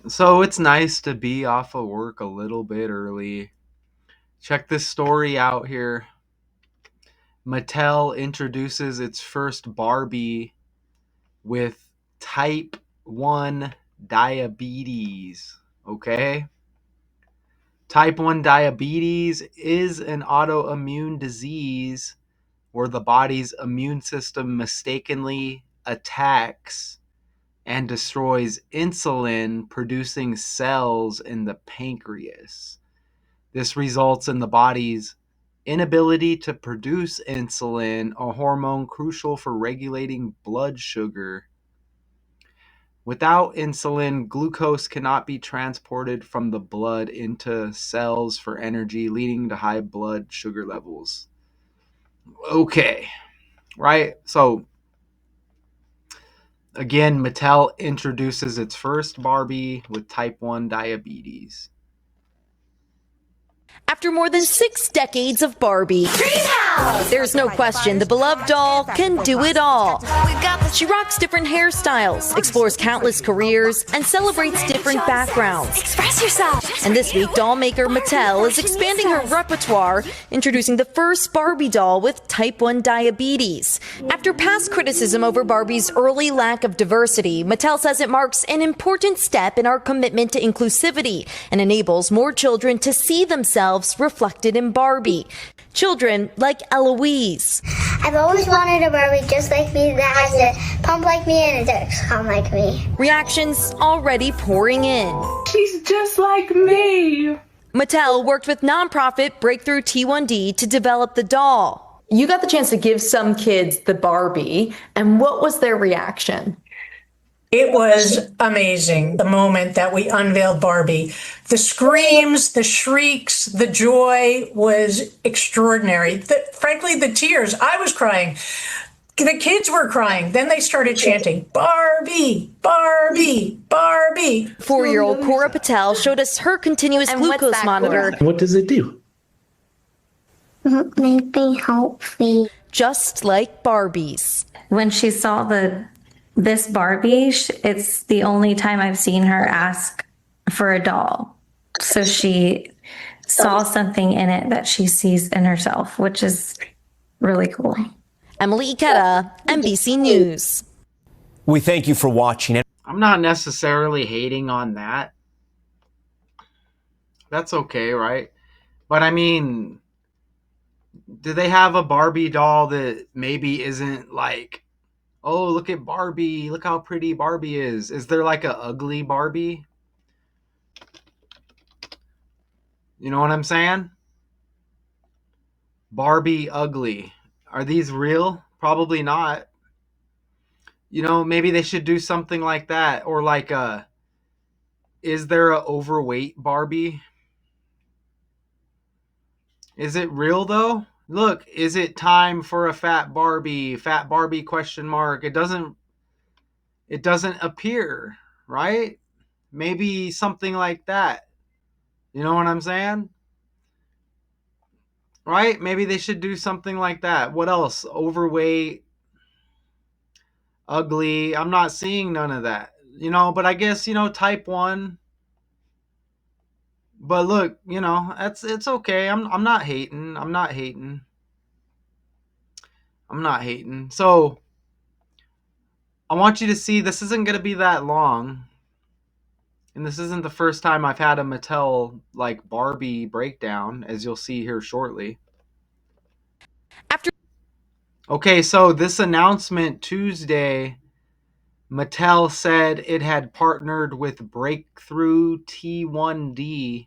So it's nice to be off of work a little bit early. Check this story out here. Mattel introduces its first Barbie with type 1 diabetes. Okay? Type 1 diabetes is an autoimmune disease where the body's immune system mistakenly attacks and destroys insulin producing cells in the pancreas. This results in the body's inability to produce insulin, a hormone crucial for regulating blood sugar. Without insulin, glucose cannot be transported from the blood into cells for energy, leading to high blood sugar levels. Okay, right? So, again, Mattel introduces its first Barbie with type 1 diabetes. After more than 6 decades of Barbie, there's no question the beloved doll can do it all. She rocks different hairstyles, explores countless careers, and celebrates different backgrounds. Express yourself. And this week, doll maker Mattel is expanding her repertoire, introducing the first Barbie doll with type 1 diabetes. After past criticism over Barbie's early lack of diversity, Mattel says it marks an important step in our commitment to inclusivity and enables more children to see themselves reflected in Barbie. Children like Eloise. I've always wanted a Barbie just like me that has a pump like me and a Dexcom like me. Reactions already pouring in. She's just like me. Mattel worked with nonprofit Breakthrough T1D to develop the doll. You got the chance to give some kids the Barbie, and what was their reaction? It was amazing, the moment that we unveiled Barbie. The screams, the shrieks, the joy was extraordinary. Frankly, the tears, I was crying. The kids were crying. Then they started chanting, Barbie, Barbie, Barbie. 4-year-old Cora Patel showed us her continuous glucose monitor. What does it do? Make me healthy. Just like Barbie's. When she saw this Barbie, it's the only time I've seen her ask for a doll. So she saw something in it that she sees in herself, which is really cool. Emily Ikeda, NBC News. We thank you for watching. I'm not necessarily hating on that. That's okay, right? But I mean, do they have a Barbie doll that maybe isn't like, oh, look at Barbie, look how pretty Barbie is? Is there like a ugly Barbie? You know what I'm saying? Barbie ugly. Are these real? Probably not. You know, maybe they should do something like that. Or like is there a overweight Barbie? Is it real though? Look, is it time for a fat Barbie? Fat Barbie question mark. It doesn't appear, right? Maybe something like that. You know what I'm saying? Right? Maybe they should do something like that. What else? Overweight, ugly. I'm not seeing none of that. You know, but I guess, type 1. But look, it's okay. I'm not hating. I'm not hating. I'm not hating. So I want you to see this isn't going to be that long. And this isn't the first time I've had a Mattel like Barbie breakdown, as you'll see here shortly. Okay, so this announcement Tuesday, Mattel said it had partnered with Breakthrough T1D,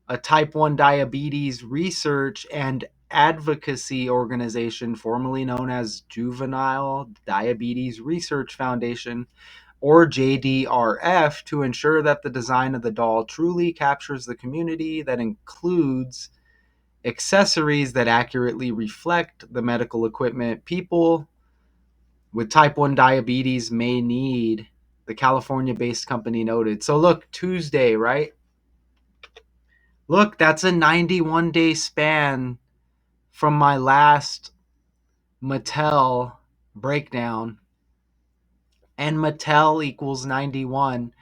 a type 1 diabetes research and advocacy organization formerly known as Juvenile Diabetes Research Foundation, or JDRF, to ensure that the design of the doll truly captures the community, that includes accessories that accurately reflect the medical equipment people with type 1 diabetes may need, the California-based company noted. So look, Tuesday, right? Look, that's a 91-day span from my last Mattel breakdown. And Mattel equals 91.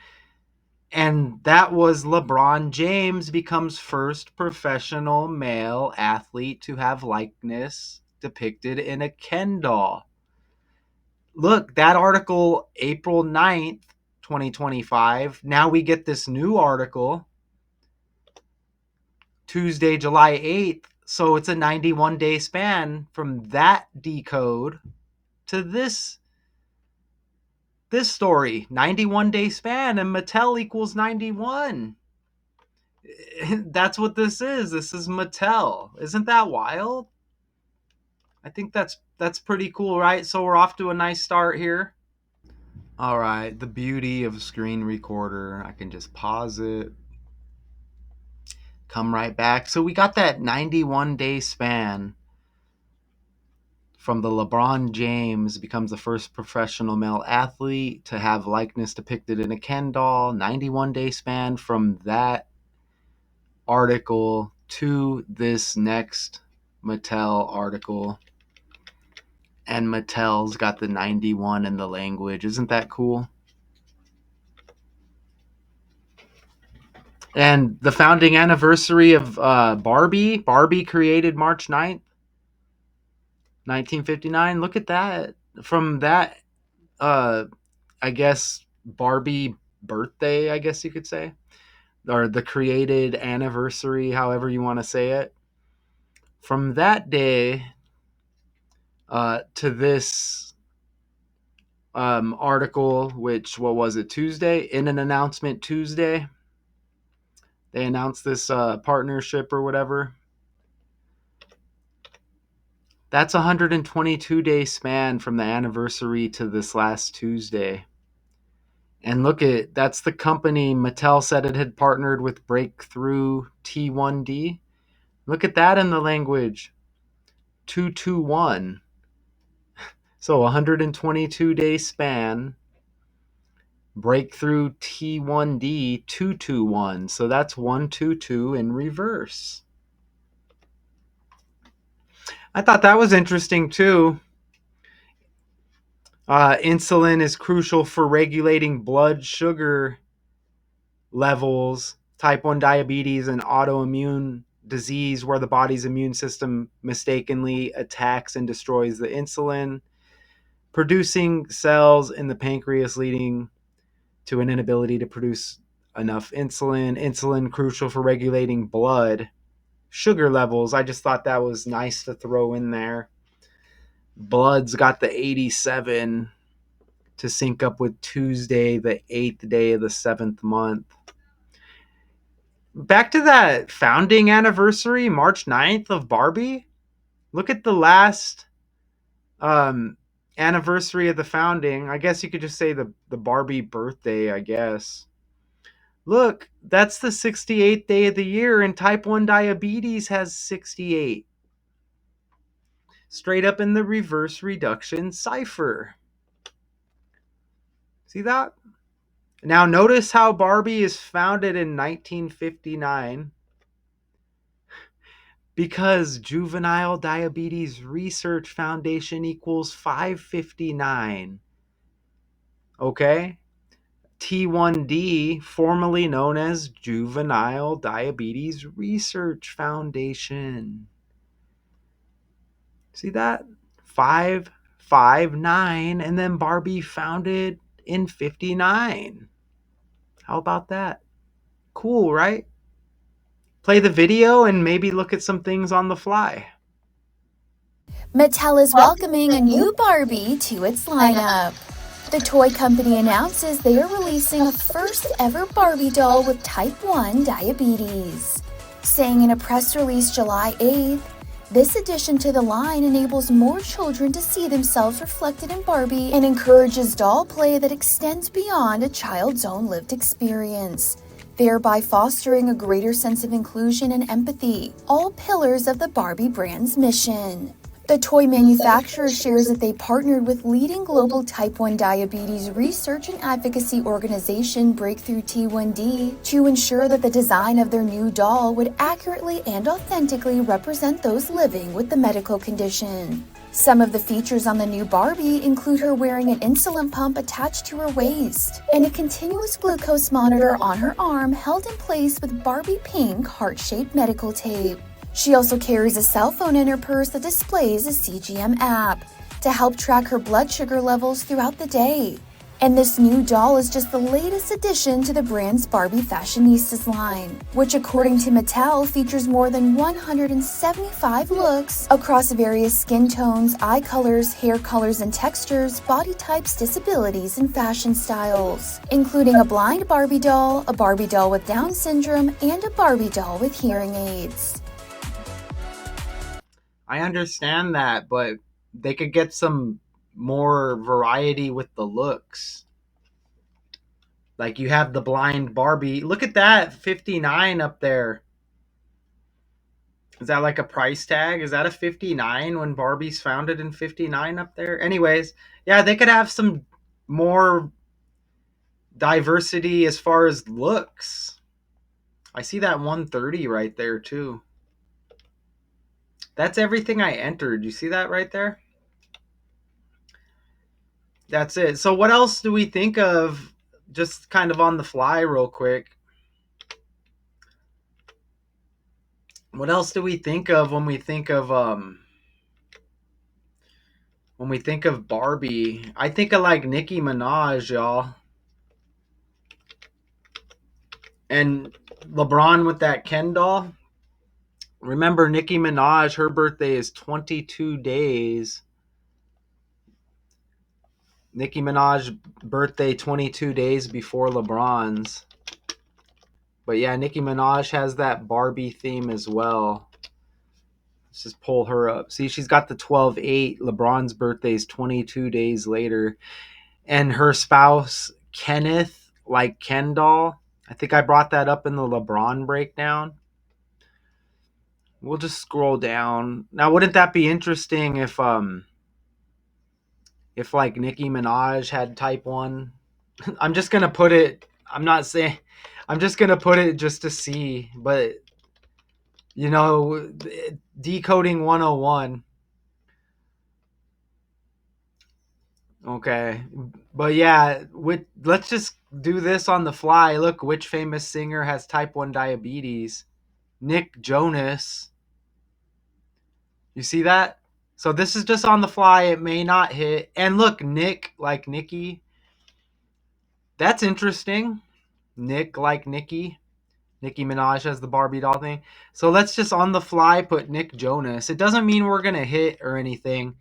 And that was LeBron James becomes first professional male athlete to have likeness depicted in a Ken doll. Look, that article, April 9th, 2025. Now we get this new article, Tuesday, July 8th. So it's a 91-day span from that decode to this story. 91-day span, and Mattel equals 91. That's what this is. This is Mattel. Isn't that wild? I think that's pretty cool, right? So we're off to a nice start here. All right, the beauty of a screen recorder. I can just pause it, come right back. So we got that 91-day span from the LeBron James becomes the first professional male athlete to have likeness depicted in a Ken doll. 91-day span from that article to this next Mattel article. And Mattel's got the 91 in the language. Isn't that cool? And the founding anniversary of Barbie. Barbie created March 9th, 1959. Look at that. From that, I guess, Barbie birthday, I guess you could say. Or the created anniversary, however you want to say it. From that day to this article, which, what was it, Tuesday? In an announcement Tuesday, they announced this partnership or whatever. That's a 122-day span from the anniversary to this last Tuesday. And look at, that's the company Mattel said it had partnered with Breakthrough T1D. Look at that in the language. 221. So 122-day span. Breakthrough T1D 221. So that's 122 in reverse. I thought that was interesting too. Insulin is crucial for regulating blood sugar levels, type 1 diabetes, and autoimmune disease, where the body's immune system mistakenly attacks and destroys the insulin producing cells in the pancreas, leading to an inability to produce enough insulin. Insulin crucial for regulating blood sugar levels. I just thought that was nice to throw in there. Blood's got the 87 to sync up with Tuesday, the 8th day of the 7th month. Back to that founding anniversary, March 9th of Barbie. Look at the last anniversary of the founding. I guess you could just say the Barbie birthday, I guess. Look, that's the 68th day of the year, and type 1 diabetes has 68. Straight up in the reverse reduction cipher. See that? Now notice how Barbie is founded in 1959. Because Juvenile Diabetes Research Foundation equals 559. Okay? T1D, formerly known as Juvenile Diabetes Research Foundation. See that? 559, and then Barbie founded in 59. How about that? Cool, right? Play the video and maybe look at some things on the fly. Mattel is welcoming a new Barbie to its lineup. The toy company announces they are releasing a first ever Barbie doll with type 1 diabetes. Saying in a press release July 8th, this addition to the line enables more children to see themselves reflected in Barbie and encourages doll play that extends beyond a child's own lived experience, thereby fostering a greater sense of inclusion and empathy, all pillars of the Barbie brand's mission. The toy manufacturer shares that they partnered with leading global type 1 diabetes research and advocacy organization Breakthrough T1D to ensure that the design of their new doll would accurately and authentically represent those living with the medical condition. Some of the features on the new Barbie include her wearing an insulin pump attached to her waist and a continuous glucose monitor on her arm held in place with Barbie pink heart-shaped medical tape. She also carries a cell phone in her purse that displays a CGM app to help track her blood sugar levels throughout the day. And this new doll is just the latest addition to the brand's Barbie Fashionistas line, which according to Mattel features more than 175 looks across various skin tones, eye colors, hair colors and textures, body types, disabilities, and fashion styles, including a blind Barbie doll, a Barbie doll with Down syndrome, and a Barbie doll with hearing aids. I understand that, but they could get some more variety with the looks. Like you have the blind Barbie. Look at that, 59 up there. Is that like a price tag? Is that a 59 when Barbie's founded in 59 up there? Anyways, yeah, they could have some more diversity as far as looks. I see that 130 right there too. That's everything I entered. You see that right there? That's it. So what else do we think of, just kind of on the fly real quick? What else do we think of when we think of Barbie? I think of like Nicki Minaj, y'all. And LeBron with that Ken doll. Remember Nicki Minaj, her birthday is 22 days. Nicki Minaj birthday 22 days before LeBron's. But yeah, Nicki Minaj has that Barbie theme as well. Let's just pull her up. See, she's got the 12/8. LeBron's birthday is 22 days later. And her spouse, Kenneth, like Ken doll. I think I brought that up in the LeBron breakdown. We'll just scroll down. Now, wouldn't that be interesting if like Nicki Minaj had type 1? I'm just going to put it, I'm not saying, I'm just going to put it just to see, but you know, decoding 101. Okay. But yeah, let's just do this on the fly. Look, which famous singer has type 1 diabetes? Nick Jonas. You see that? So this is just on the fly. It may not hit. And look, Nick like Nikki. That's interesting. Nick like Nikki. Nicki Minaj has the Barbie doll thing. So let's just on the fly put Nick Jonas. It doesn't mean we're going to hit or anything.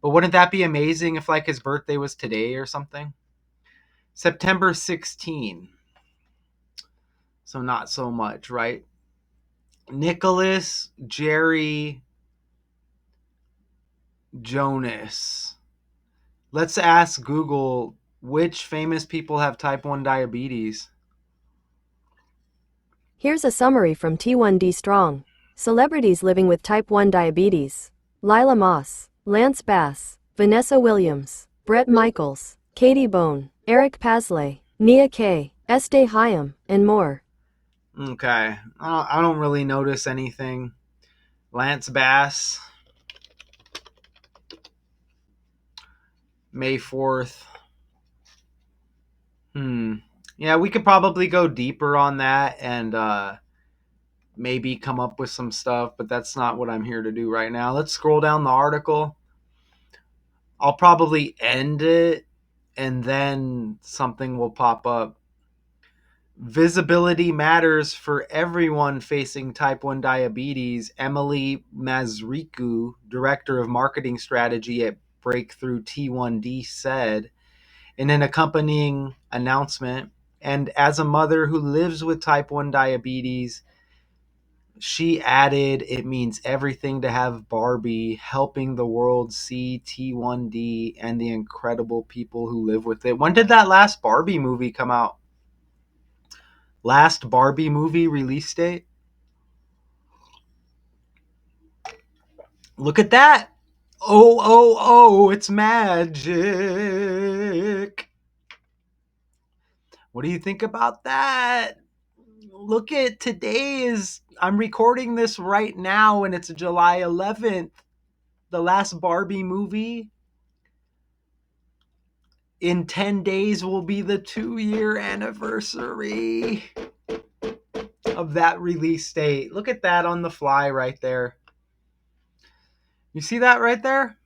But wouldn't that be amazing if like his birthday was today or something? September 16. So not so much, right? Nicholas Jerry Jonas. Let's ask Google which famous people have type 1 diabetes. Here's a summary from T1D Strong. Celebrities living with type 1 diabetes: Lila Moss, Lance Bass, Vanessa Williams, Bret Michaels, Katie Bone, Eric Pasley, Nia Kay, Estee Hayam, and more. Okay, I don't really notice anything. Lance Bass, May 4th. Yeah, we could probably go deeper on that and maybe come up with some stuff, but that's not what I'm here to do right now. Let's scroll down the article. I'll probably end it and then something will pop up. Visibility matters for everyone facing type 1 diabetes. Emily Mazriku, director of marketing strategy at Breakthrough T1D, said in an accompanying announcement. And as a mother who lives with type 1 diabetes, she added, it means everything to have Barbie, helping the world see T1D and the incredible people who live with it. When did that last Barbie movie come out? Last Barbie movie release date? Look at that. Oh, it's magic. What do you think about that? Look at I'm recording this right now and it's July 11th. the last Barbie movie. In 10 days will be the 2-year anniversary of that release date. Look at that on the fly right there. You see that right there?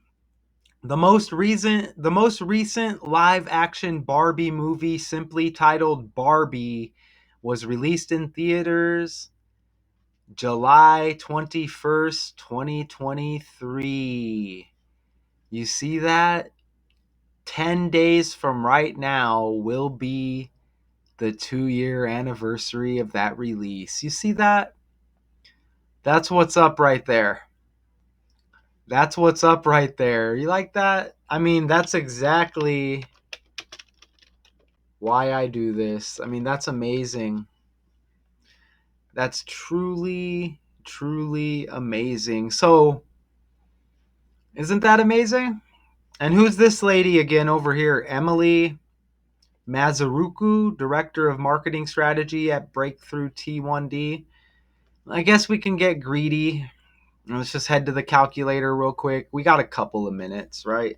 The most recent live action Barbie movie, simply titled Barbie, was released in theaters July 21st, 2023. You see that? 10 days from right now will be the 2-year anniversary of that release. You see that? That's what's up right there. That's what's up right there. You like that? I mean, that's exactly why I do this. I mean, that's amazing. That's truly, truly amazing. So, isn't that amazing? And who's this lady again over here? Emily Mazaruku, Director of Marketing Strategy at Breakthrough T1D. I guess we can get greedy. Let's just head to the calculator real quick. We got a couple of minutes, right?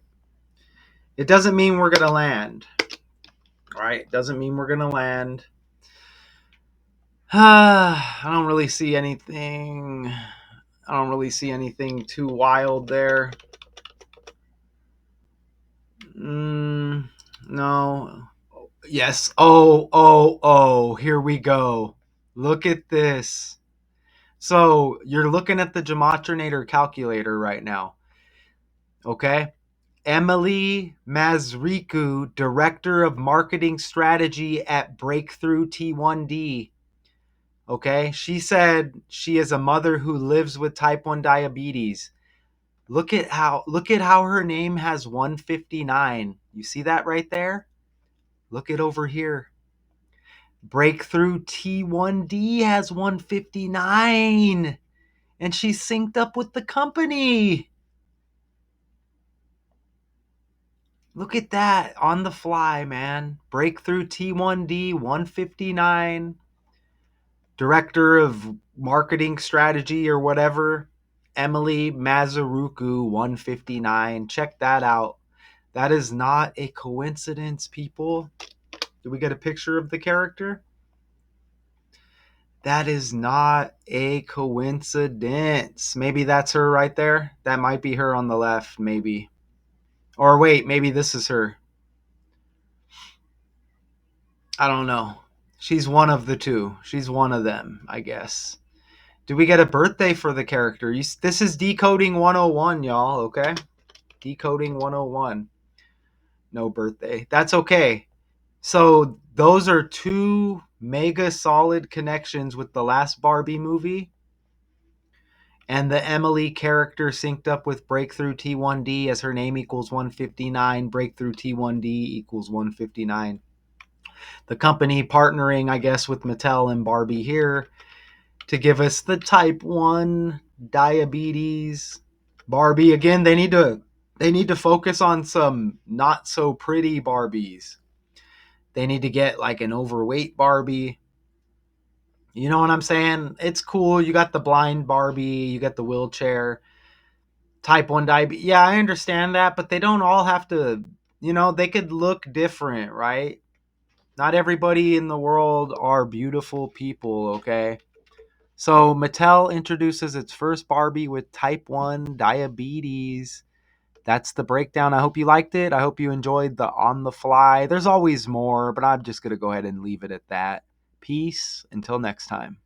It doesn't mean we're going to land. Right? Doesn't mean we're going to land. I don't really see anything. I don't really see anything too wild there. No. Yes. Oh. Here we go. Look at this. So you're looking at the Gematrinator calculator right now. Okay? Emily Mazriku, Director of Marketing Strategy at Breakthrough T1D. Okay? She said she is a mother who lives with type 1 diabetes. Look at how her name has 159. You see that right there? Look at over here. Breakthrough T1D has 159. And she's synced up with the company. Look at that on the fly, man. Breakthrough T1D 159. Director of Marketing Strategy or whatever. Emily Mazaruku 159. Check that out. That is not a coincidence, people. Did we get a picture of the character? That is not a coincidence. Maybe that's her right there. That might be her on the left, maybe. Or wait, maybe this is her. I don't know. She's one of the two. She's one of them, I guess. Do we get a birthday for the character? This is Decoding 101, y'all, okay? Decoding 101. No birthday. That's okay. So those are two mega solid connections with the last Barbie movie. And the Emily character synced up with Breakthrough T1D as her name equals 159. Breakthrough T1D equals 159. The company partnering, I guess, with Mattel and Barbie here to give us the type 1 diabetes Barbie. Again, they need to focus on some not so pretty Barbies. They need to get like an overweight Barbie. You know what I'm saying? It's cool. You got the blind Barbie, you got the wheelchair, type 1 diabetes. Yeah, I understand that, but they don't all have to, they could look different, right? Not everybody in the world are beautiful people, okay? So Mattel introduces its first Barbie with type 1 diabetes. That's the breakdown. I hope you liked it. I hope you enjoyed the on the fly. There's always more, but I'm just going to go ahead and leave it at that. Peace. Until next time.